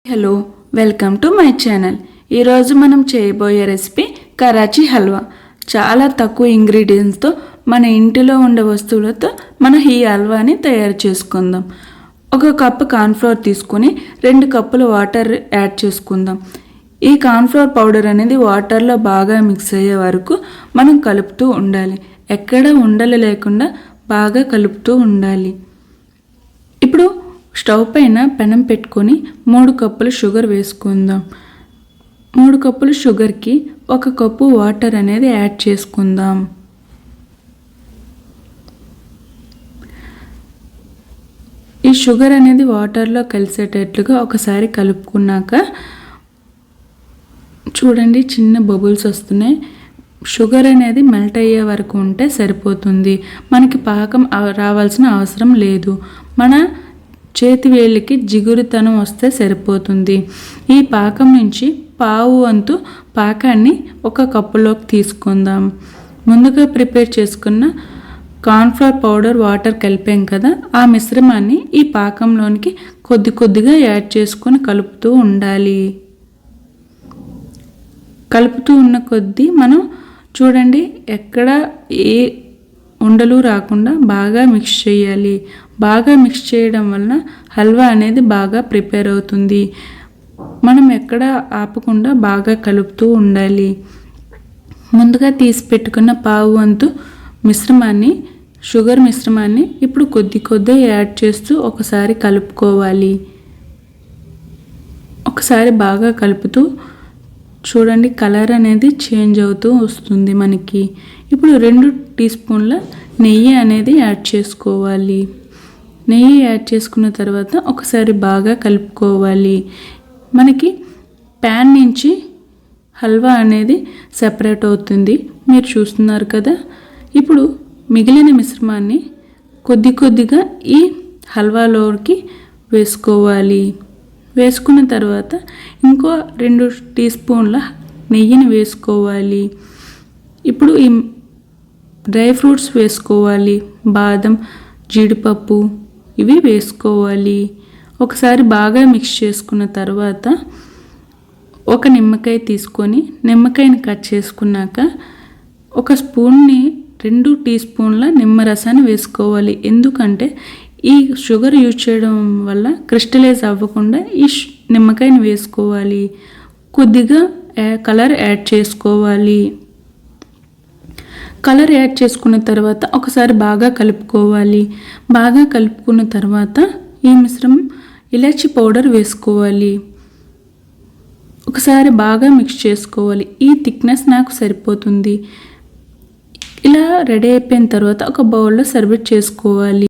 Hello welcome to my channel. ఈరోజు మనం చేయబోయే రెసిపీ కరాచీ హల్వా. చాలా తక్కువ ఇంగ్రీడియంట్స్తో మన ఇంటిలో ఉండే వస్తువులతో మన ఈ హల్వాని తయారు చేసుకుందాం. ఒక కప్పు కార్న్ఫ్లోర్ తీసుకొని 2 కప్పులు వాటర్ యాడ్ చేసుకుందాం. ఈ కార్న్ఫ్లోర్ పౌడర్ అనేది వాటర్లో బాగా మిక్స్ అయ్యే వరకు మనం కలుపుతూ ఉండాలి. ఎక్కడ ఉండలు లేకుండా బాగా కలుపుతూ ఉండాలి. ఇప్పుడు స్టవ్ పైన పెనం పెట్టుకొని 3 కప్పులు షుగర్ వేసుకుందాం. 3 కప్పులు షుగర్కి 1 కప్పు వాటర్ అనేది యాడ్ చేసుకుందాం. ఈ షుగర్ అనేది వాటర్లో కలిసేటట్లుగా ఒకసారి కలుపుకున్నాక చూడండి, చిన్న బబుల్స్ వస్తున్నాయి. షుగర్ అనేది మెల్ట్ అయ్యే వరకు ఉంటే సరిపోతుంది. మనకి పాకం రావాల్సిన అవసరం లేదు. మన చేతి వేళ్ళకి జిగురుతనం వస్తే సరిపోతుంది. ఈ పాకం నుంచి పావు వంతు పాకాన్ని 1 కప్పులోకి తీసుకుందాం. ముందుగా ప్రిపేర్ చేసుకున్న కార్న్ఫ్లోర్ పౌడర్ వాటర్ కలిపాం కదా, ఆ మిశ్రమాన్ని ఈ పాకంలోనికి కొద్దిగా యాడ్ చేసుకొని కలుపుతూ ఉండాలి. కలుపుతూ ఉన్న కొద్దీ మనం చూడండి, ఎక్కడ ఏ ఉండలు రాకుండా బాగా మిక్స్ చేయాలి. బాగా మిక్స్ చేయడం వలన హల్వా అనేది బాగా ప్రిపేర్ అవుతుంది. మనం ఎక్కడ ఆపకుండా బాగా కలుపుతూ ఉండాలి. ముందుగా తీసి పెట్టుకున్న పావు వంతు మిశ్రమాన్ని, షుగర్ మిశ్రమాన్ని ఇప్పుడు కొద్దిగా యాడ్ చేస్తూ ఒకసారి కలుపుకోవాలి. ఒకసారి బాగా కలుపుతూ చూడండి, కలర్ అనేది చేంజ్ అవుతూ వస్తుంది మనకి. ఇప్పుడు 2 టీ స్పూన్ల నెయ్యి అనేది యాడ్ చేసుకోవాలి. నెయ్యి యాడ్ చేసుకున్న తర్వాత ఒకసారి బాగా కలుపుకోవాలి. మనకి ప్యాన్ నుంచి హల్వా అనేది సెపరేట్ అవుతుంది, మీరు చూస్తున్నారు కదా. ఇప్పుడు మిగిలిన మిశ్రమాన్ని కొద్దిగా ఈ హల్వాలోకి వేసుకోవాలి. వేసుకున్న తర్వాత ఇంకో 2 టీ స్పూన్ల నెయ్యిని వేసుకోవాలి. ఇప్పుడు ఈ డ్రై ఫ్రూట్స్ వేసుకోవాలి. బాదం, జీడిపప్పు ఇవి వేసుకోవాలి. ఒకసారి బాగా మిక్స్ చేసుకున్న తర్వాత 1 నిమ్మకాయ తీసుకొని నిమ్మకాయని కట్ చేసుకున్నాక 1 స్పూన్ని 2 టీ స్పూన్ల నిమ్మరసాన్ని వేసుకోవాలి. ఎందుకంటే ఈ షుగర్ యూజ్ చేయడం వల్ల క్రిస్టలైజ్ అవ్వకుండా ఈ నిమ్మకాయని వేసుకోవాలి. కొద్దిగా కలర్ యాడ్ చేసుకోవాలి. కలర్ యాడ్ చేసుకున్న తర్వాత ఒకసారి బాగా కలుపుకోవాలి. బాగా కలుపుకున్న తర్వాత ఈ మిశ్రమం ఇలాచీ పౌడర్ వేసుకోవాలి. ఒకసారి బాగా మిక్స్ చేసుకోవాలి. ఈ థిక్నెస్ నాకు సరిపోతుంది. ఇలా రెడీ అయిపోయిన తర్వాత ఒక బౌల్లో సర్వ్ చేసుకోవాలి.